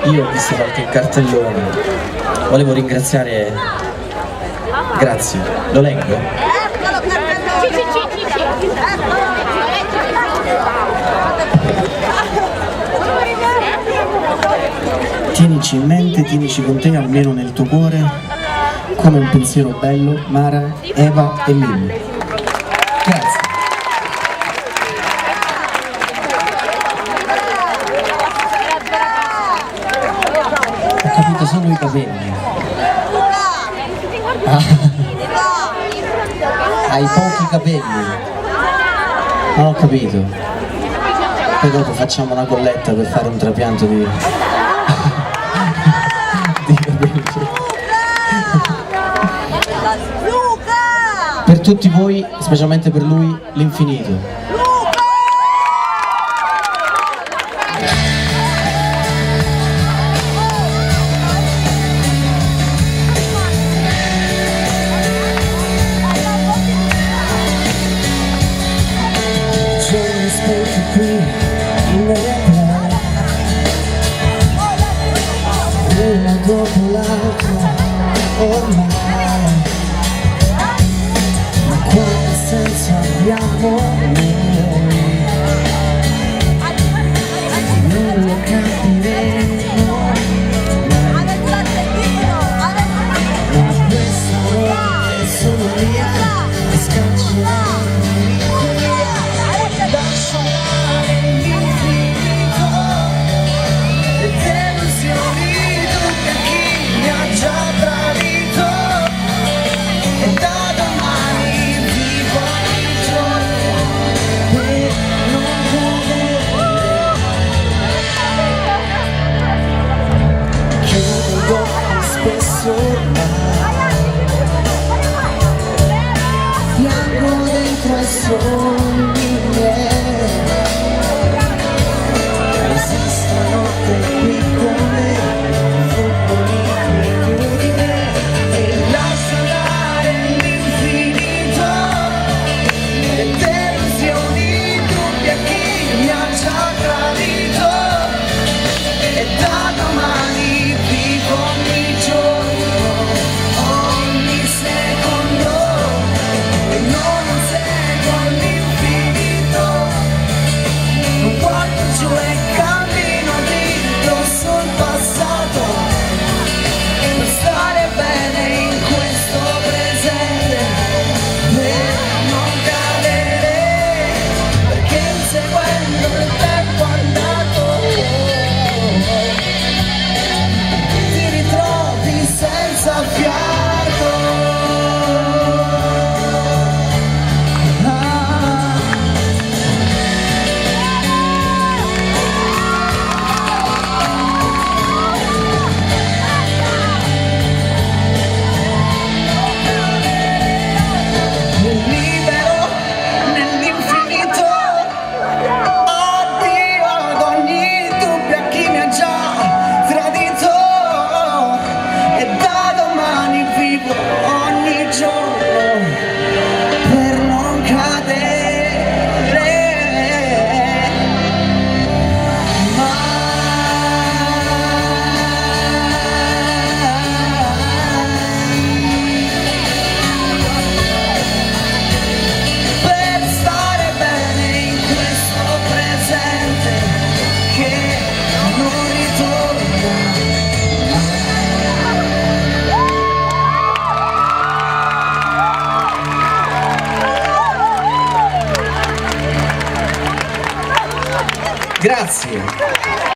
Io ho visto qualche cartellone, volevo ringraziare, grazie, lo leggo? Tienici in mente, tienici con te almeno nel tuo cuore, come un pensiero bello, Mara, Eva e Lilli. Grazie. Ho capito solo i capelli. Hai pochi capelli. Non ho capito. Poi dopo facciamo una colletta per fare un trapianto di capelli. Per tutti voi, specialmente per lui, l'infinito. Qui in realtà una dopo l'altra ormai, ma quanta senso abbiamo noi non lo capiremo mai, ma questa notte sono mia e scaccerò piango dentro ai sogni miei, resistono qui con me, fuggono di me e lascio andare l'infinito, le delusioni, dubbi a chi mi ha già tradito, e da domani vivo ogni giorno. Grazie.